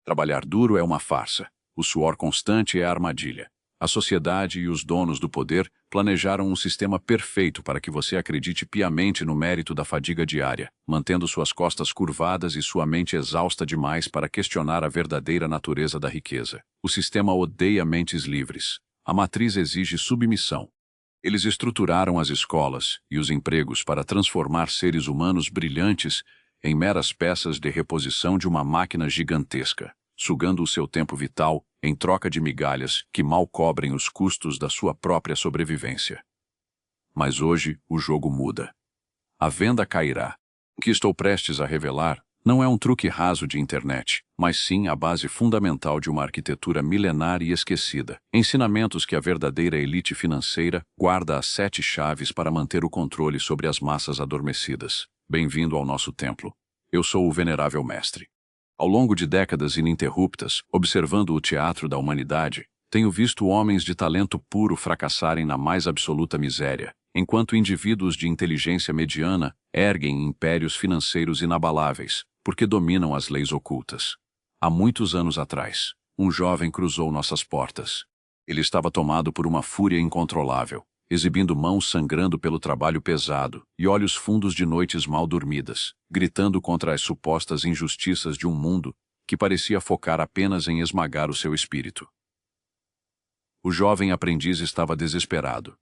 Trabalhar duro é uma farsa. O suor constante é a armadilha. A sociedade e os donos do poder planejaram um sistema perfeito para que você acredite piamente no mérito da fadiga diária, mantendo suas costas curvadas e sua mente exausta demais para questionar a verdadeira natureza da riqueza. O sistema odeia mentes livres. A matriz exige submissão. Eles estruturaram as escolas e os empregos para transformar seres humanos brilhantes em meras peças de reposição de uma máquina gigantesca, sugando o seu tempo vital em troca de migalhas que mal cobrem os custos da sua própria sobrevivência. Mas hoje o jogo muda. A venda cairá. O que estou prestes a revelar não é um truque raso de internet, mas sim a base fundamental de uma arquitetura milenar e esquecida. Ensinamentos que a verdadeira elite financeira guarda as 7 chaves para manter o controle sobre as massas adormecidas. Bem-vindo ao nosso templo. Eu sou o Venerável Mestre. Ao longo de décadas ininterruptas, observando o teatro da humanidade, tenho visto homens de talento puro fracassarem na mais absoluta miséria, enquanto indivíduos de inteligência mediana erguem impérios financeiros inabaláveis, porque dominam as leis ocultas. Há muitos anos atrás, um jovem cruzou nossas portas. Ele estava tomado por uma fúria incontrolável, exibindo mãos sangrando pelo trabalho pesado e olhos fundos de noites mal dormidas, gritando contra as supostas injustiças de um mundo que parecia focar apenas em esmagar o seu espírito. O jovem aprendiz estava desesperado.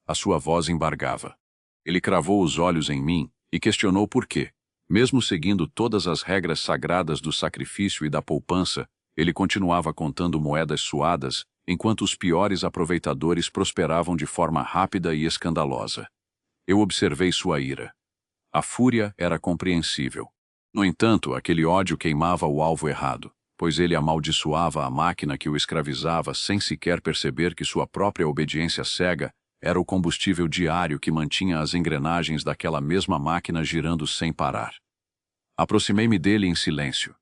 A sua voz embargava. Ele cravou os olhos em mim e questionou por quê. Mesmo seguindo todas as regras sagradas do sacrifício e da poupança, ele continuava contando moedas suadas, enquanto os piores aproveitadores prosperavam de forma rápida e escandalosa. Eu observei sua ira. A fúria era compreensível. No entanto, aquele ódio queimava o alvo errado, pois ele amaldiçoava a máquina que o escravizava sem sequer perceber que sua própria obediência cega era o combustível diário que mantinha as engrenagens daquela mesma máquina girando sem parar. Aproximei-me dele em silêncio.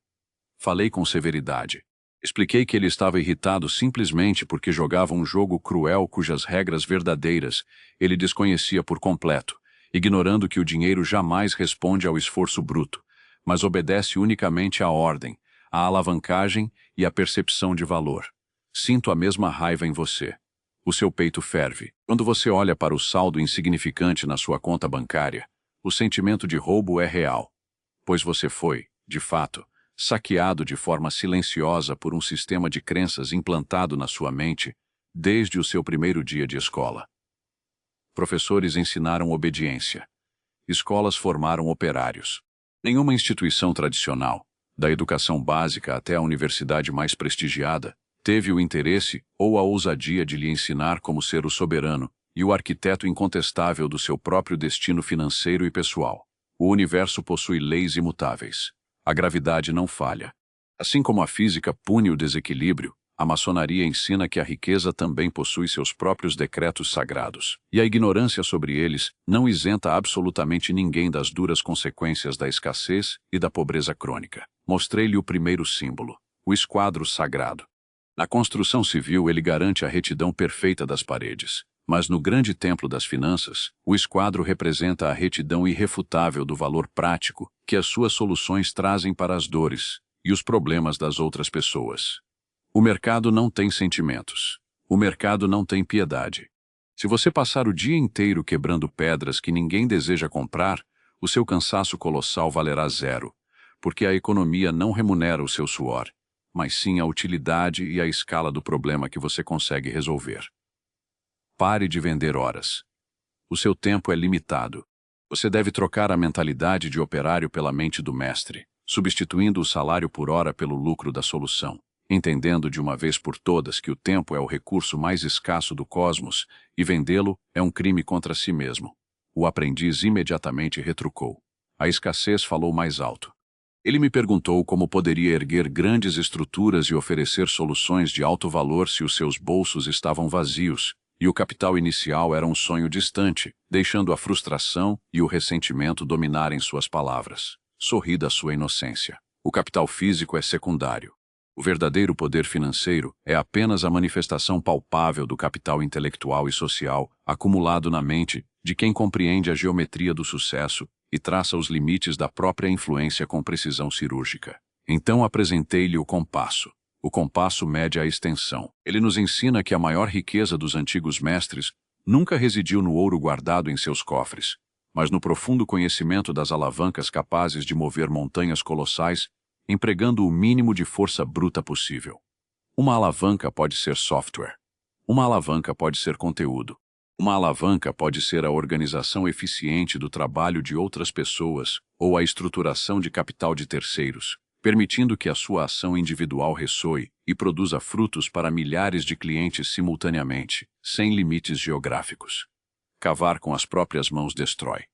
Falei com severidade. Expliquei que ele estava irritado simplesmente porque jogava um jogo cruel cujas regras verdadeiras ele desconhecia por completo, ignorando que o dinheiro jamais responde ao esforço bruto, mas obedece unicamente à ordem, à alavancagem e à percepção de valor. Sinto a mesma raiva em você. O seu peito ferve. Quando você olha para o saldo insignificante na sua conta bancária, o sentimento de roubo é real, pois você foi, de fato, saqueado de forma silenciosa por um sistema de crenças implantado na sua mente desde o seu primeiro dia de escola. Professores ensinaram obediência. Escolas formaram operários. Nenhuma instituição tradicional, da educação básica até a universidade mais prestigiada, teve o interesse ou a ousadia de lhe ensinar como ser o soberano e o arquiteto incontestável do seu próprio destino financeiro e pessoal. O universo possui leis imutáveis. A gravidade não falha. Assim como a física pune o desequilíbrio, a maçonaria ensina que a riqueza também possui seus próprios decretos sagrados, e a ignorância sobre eles não isenta absolutamente ninguém das duras consequências da escassez e da pobreza crônica. Mostrei-lhe o primeiro símbolo, o esquadro sagrado. Na construção civil ele garante a retidão perfeita das paredes, mas no grande templo das finanças, o esquadro representa a retidão irrefutável do valor prático que as suas soluções trazem para as dores e os problemas das outras pessoas. O mercado não tem sentimentos. O mercado não tem piedade. Se você passar o dia inteiro quebrando pedras que ninguém deseja comprar, o seu cansaço colossal valerá zero, porque a economia não remunera o seu suor, mas sim a utilidade e a escala do problema que você consegue resolver. Pare de vender horas. O seu tempo é limitado. Você deve trocar a mentalidade de operário pela mente do mestre, substituindo o salário por hora pelo lucro da solução, entendendo de uma vez por todas que o tempo é o recurso mais escasso do cosmos e vendê-lo é um crime contra si mesmo. O aprendiz imediatamente retrucou. A escassez falou mais alto. Ele me perguntou como poderia erguer grandes estruturas e oferecer soluções de alto valor se os seus bolsos estavam vazios, e o capital inicial era um sonho distante, deixando a frustração e o ressentimento dominarem suas palavras. Sorri da sua inocência. O capital físico é secundário. O verdadeiro poder financeiro é apenas a manifestação palpável do capital intelectual e social acumulado na mente de quem compreende a geometria do sucesso e traça os limites da própria influência com precisão cirúrgica. Então apresentei-lhe o compasso. O compasso mede a extensão. Ele nos ensina que a maior riqueza dos antigos mestres nunca residiu no ouro guardado em seus cofres, mas no profundo conhecimento das alavancas capazes de mover montanhas colossais, empregando o mínimo de força bruta possível. Uma alavanca pode ser software. Uma alavanca pode ser conteúdo. Uma alavanca pode ser a organização eficiente do trabalho de outras pessoas ou a estruturação de capital de terceiros, permitindo que a sua ação individual ressoe e produza frutos para milhares de clientes simultaneamente, sem limites geográficos. Cavar com as próprias mãos destrói.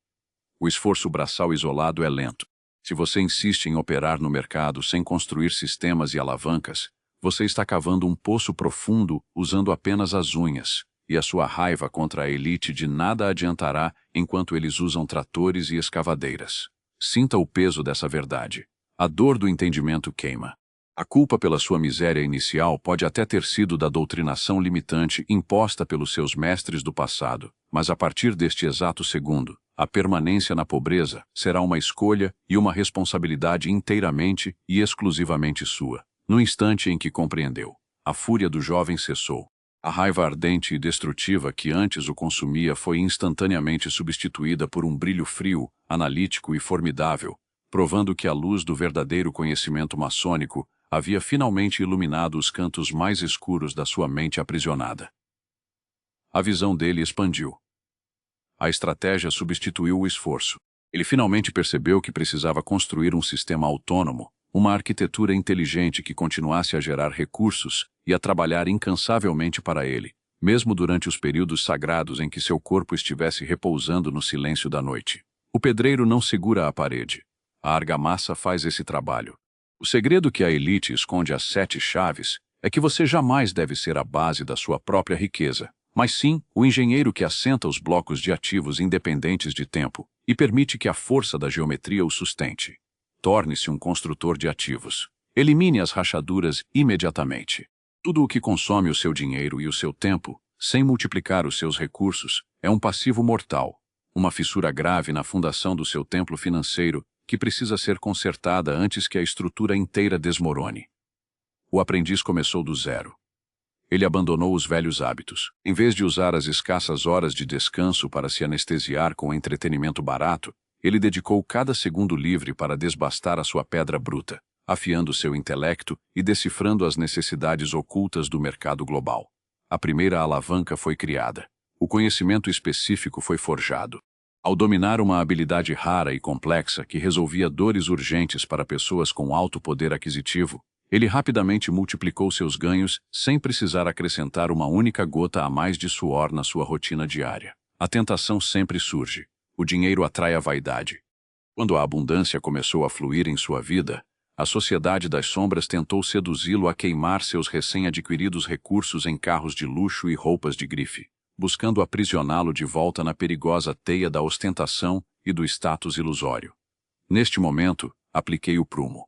O esforço braçal isolado é lento. Se você insiste em operar no mercado sem construir sistemas e alavancas, você está cavando um poço profundo usando apenas as unhas, e a sua raiva contra a elite de nada adiantará enquanto eles usam tratores e escavadeiras. Sinta o peso dessa verdade. A dor do entendimento queima. A culpa pela sua miséria inicial pode até ter sido da doutrinação limitante imposta pelos seus mestres do passado, mas a partir deste exato segundo, a permanência na pobreza será uma escolha e uma responsabilidade inteiramente e exclusivamente sua. No instante em que compreendeu, a fúria do jovem cessou. A raiva ardente e destrutiva que antes o consumia foi instantaneamente substituída por um brilho frio, analítico e formidável, provando que a luz do verdadeiro conhecimento maçônico havia finalmente iluminado os cantos mais escuros da sua mente aprisionada. A visão dele expandiu. A estratégia substituiu o esforço. Ele finalmente percebeu que precisava construir um sistema autônomo, uma arquitetura inteligente que continuasse a gerar recursos e a trabalhar incansavelmente para ele, mesmo durante os períodos sagrados em que seu corpo estivesse repousando no silêncio da noite. O pedreiro não segura a parede. A argamassa faz esse trabalho. O segredo que a elite esconde às 7 chaves é que você jamais deve ser a base da sua própria riqueza, mas sim o engenheiro que assenta os blocos de ativos independentes de tempo e permite que a força da geometria o sustente. Torne-se um construtor de ativos. Elimine as rachaduras imediatamente. Tudo o que consome o seu dinheiro e o seu tempo, sem multiplicar os seus recursos, é um passivo mortal, uma fissura grave na fundação do seu templo financeiro que precisa ser consertada antes que a estrutura inteira desmorone. O aprendiz começou do zero. Ele abandonou os velhos hábitos. Em vez de usar as escassas horas de descanso para se anestesiar com entretenimento barato, ele dedicou cada segundo livre para desbastar a sua pedra bruta, afiando seu intelecto e decifrando as necessidades ocultas do mercado global. A primeira alavanca foi criada. O conhecimento específico foi forjado. Ao dominar uma habilidade rara e complexa que resolvia dores urgentes para pessoas com alto poder aquisitivo, ele rapidamente multiplicou seus ganhos sem precisar acrescentar uma única gota a mais de suor na sua rotina diária. A tentação sempre surge. O dinheiro atrai a vaidade. Quando a abundância começou a fluir em sua vida, a sociedade das sombras tentou seduzi-lo a queimar seus recém-adquiridos recursos em carros de luxo e roupas de grife, buscando aprisioná-lo de volta na perigosa teia da ostentação e do status ilusório. Neste momento, apliquei o prumo.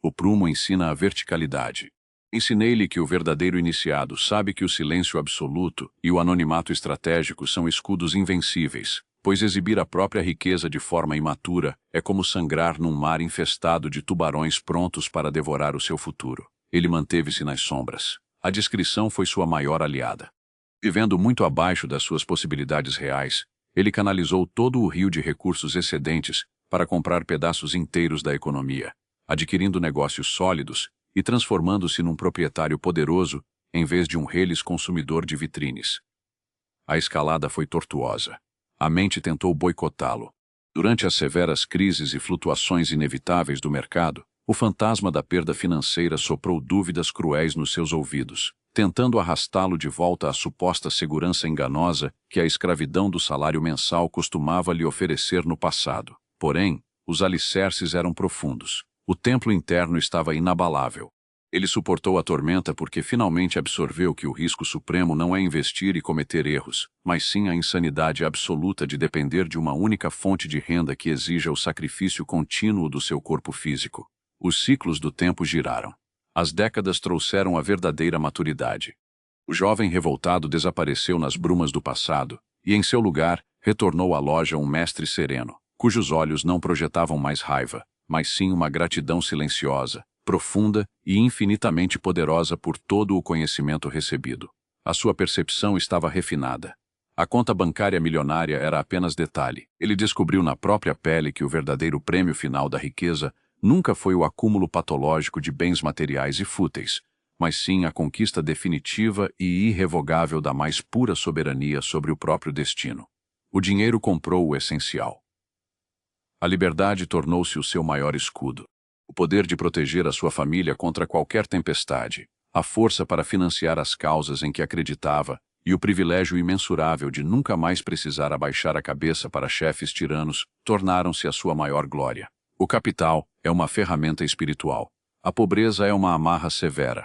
O prumo ensina a verticalidade. Ensinei-lhe que o verdadeiro iniciado sabe que o silêncio absoluto e o anonimato estratégico são escudos invencíveis, pois exibir a própria riqueza de forma imatura é como sangrar num mar infestado de tubarões prontos para devorar o seu futuro. Ele manteve-se nas sombras. A discrição foi sua maior aliada. Vivendo muito abaixo das suas possibilidades reais, ele canalizou todo o rio de recursos excedentes para comprar pedaços inteiros da economia, adquirindo negócios sólidos e transformando-se num proprietário poderoso em vez de um reles consumidor de vitrines. A escalada foi tortuosa. A mente tentou boicotá-lo. Durante as severas crises e flutuações inevitáveis do mercado, o fantasma da perda financeira soprou dúvidas cruéis nos seus ouvidos, tentando arrastá-lo de volta à suposta segurança enganosa que a escravidão do salário mensal costumava lhe oferecer no passado. Porém, os alicerces eram profundos. O templo interno estava inabalável. Ele suportou a tormenta porque finalmente absorveu que o risco supremo não é investir e cometer erros, mas sim a insanidade absoluta de depender de uma única fonte de renda que exija o sacrifício contínuo do seu corpo físico. Os ciclos do tempo giraram. As décadas trouxeram a verdadeira maturidade. O jovem revoltado desapareceu nas brumas do passado, e em seu lugar retornou à loja um mestre sereno, cujos olhos não projetavam mais raiva, mas sim uma gratidão silenciosa, profunda e infinitamente poderosa por todo o conhecimento recebido. A sua percepção estava refinada. A conta bancária milionária era apenas detalhe. Ele descobriu na própria pele que o verdadeiro prêmio final da riqueza nunca foi o acúmulo patológico de bens materiais e fúteis, mas sim a conquista definitiva e irrevogável da mais pura soberania sobre o próprio destino. O dinheiro comprou o essencial. A liberdade tornou-se o seu maior escudo. O poder de proteger a sua família contra qualquer tempestade, a força para financiar as causas em que acreditava e o privilégio imensurável de nunca mais precisar abaixar a cabeça para chefes tiranos tornaram-se a sua maior glória. O capital é uma ferramenta espiritual. A pobreza é uma amarra severa.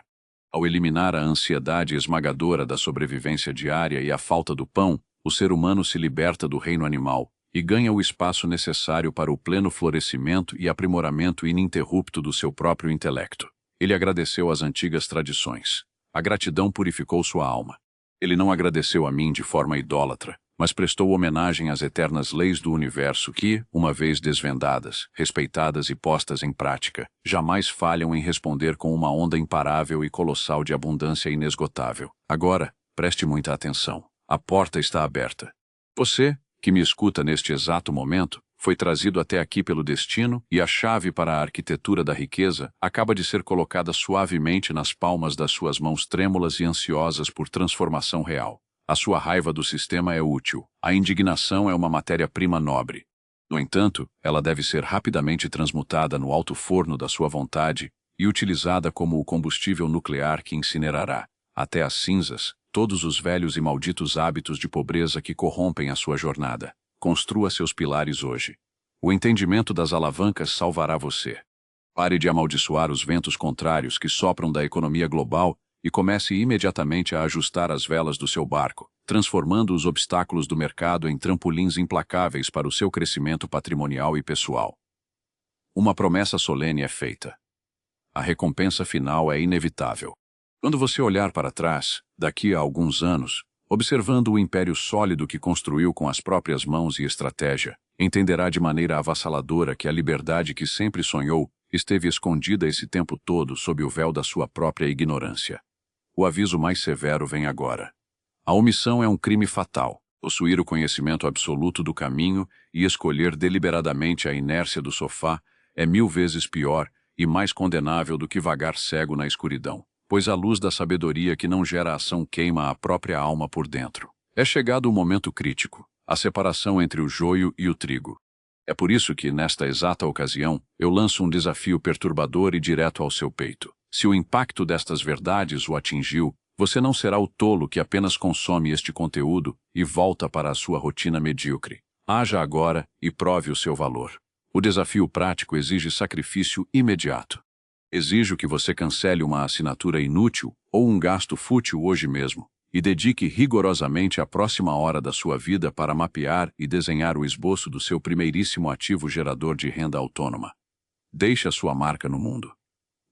Ao eliminar a ansiedade esmagadora da sobrevivência diária e a falta do pão, o ser humano se liberta do reino animal e ganha o espaço necessário para o pleno florescimento e aprimoramento ininterrupto do seu próprio intelecto. Ele agradeceu às antigas tradições. A gratidão purificou sua alma. Ele não agradeceu a mim de forma idólatra, mas prestou homenagem às eternas leis do universo que, uma vez desvendadas, respeitadas e postas em prática, jamais falham em responder com uma onda imparável e colossal de abundância inesgotável. Agora, preste muita atenção. A porta está aberta. Você, que me escuta neste exato momento, foi trazido até aqui pelo destino e a chave para a arquitetura da riqueza acaba de ser colocada suavemente nas palmas das suas mãos trêmulas e ansiosas por transformação real. A sua raiva do sistema é útil. A indignação é uma matéria-prima nobre. No entanto, ela deve ser rapidamente transmutada no alto forno da sua vontade e utilizada como o combustível nuclear que incinerará, até as cinzas, todos os velhos e malditos hábitos de pobreza que corrompem a sua jornada. Construa seus pilares hoje. O entendimento das alavancas salvará você. Pare de amaldiçoar os ventos contrários que sopram da economia global e comece imediatamente a ajustar as velas do seu barco, transformando os obstáculos do mercado em trampolins implacáveis para o seu crescimento patrimonial e pessoal. Uma promessa solene é feita. A recompensa final é inevitável. Quando você olhar para trás, daqui a alguns anos, observando o império sólido que construiu com as próprias mãos e estratégia, entenderá de maneira avassaladora que a liberdade que sempre sonhou esteve escondida esse tempo todo sob o véu da sua própria ignorância. O aviso mais severo vem agora. A omissão é um crime fatal. Possuir o conhecimento absoluto do caminho e escolher deliberadamente a inércia do sofá é 1000 vezes pior e mais condenável do que vagar cego na escuridão, pois a luz da sabedoria que não gera ação queima a própria alma por dentro. É chegado o momento crítico, a separação entre o joio e o trigo. É por isso que, nesta exata ocasião, eu lanço um desafio perturbador e direto ao seu peito. Se o impacto destas verdades o atingiu, você não será o tolo que apenas consome este conteúdo e volta para a sua rotina medíocre. Haja agora e prove o seu valor. O desafio prático exige sacrifício imediato. Exijo que você cancele uma assinatura inútil ou um gasto fútil hoje mesmo e dedique rigorosamente a próxima hora da sua vida para mapear e desenhar o esboço do seu primeiríssimo ativo gerador de renda autônoma. Deixe a sua marca no mundo.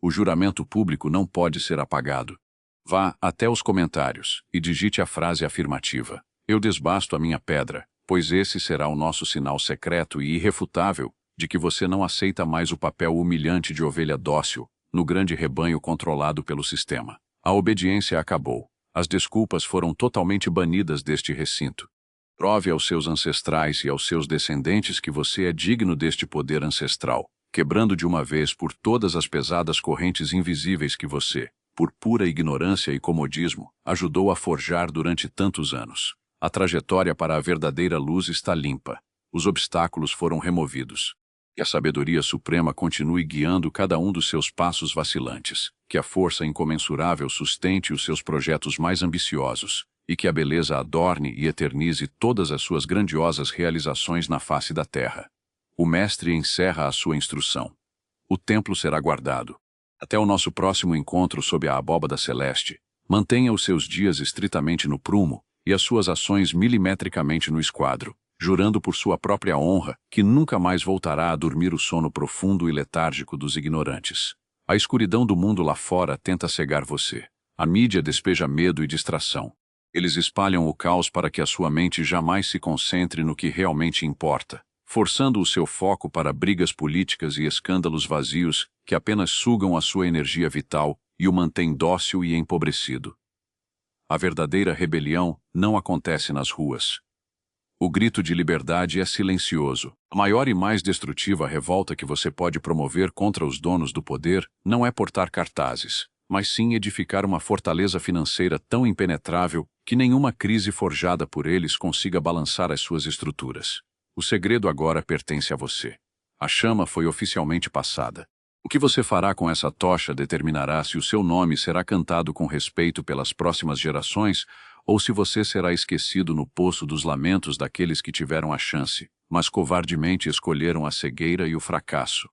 O juramento público não pode ser apagado. Vá até os comentários e digite a frase afirmativa. Eu desbasto a minha pedra, pois esse será o nosso sinal secreto e irrefutável de que você não aceita mais o papel humilhante de ovelha dócil no grande rebanho controlado pelo sistema. A obediência acabou. As desculpas foram totalmente banidas deste recinto. Prove aos seus ancestrais e aos seus descendentes que você é digno deste poder ancestral, quebrando de uma vez por todas as pesadas correntes invisíveis que você, por pura ignorância e comodismo, ajudou a forjar durante tantos anos. A trajetória para a verdadeira luz está limpa. Os obstáculos foram removidos. Que a sabedoria suprema continue guiando cada um dos seus passos vacilantes, que a força incomensurável sustente os seus projetos mais ambiciosos, e que a beleza adorne e eternize todas as suas grandiosas realizações na face da terra. O mestre encerra a sua instrução. O templo será guardado. Até o nosso próximo encontro sob a abóbada celeste, mantenha os seus dias estritamente no prumo e as suas ações milimetricamente no esquadro, jurando por sua própria honra que nunca mais voltará a dormir o sono profundo e letárgico dos ignorantes. A escuridão do mundo lá fora tenta cegar você. A mídia despeja medo e distração. Eles espalham o caos para que a sua mente jamais se concentre no que realmente importa. forçando o seu foco para brigas políticas e escândalos vazios que apenas sugam a sua energia vital e o mantêm dócil e empobrecido. A verdadeira rebelião não acontece nas ruas. O grito de liberdade é silencioso. A maior e mais destrutiva revolta que você pode promover contra os donos do poder não é portar cartazes, mas sim edificar uma fortaleza financeira tão impenetrável que nenhuma crise forjada por eles consiga balançar as suas estruturas. O segredo agora pertence a você. A chama foi oficialmente passada. O que você fará com essa tocha determinará se o seu nome será cantado com respeito pelas próximas gerações ou se você será esquecido no poço dos lamentos daqueles que tiveram a chance, mas covardemente escolheram a cegueira e o fracasso.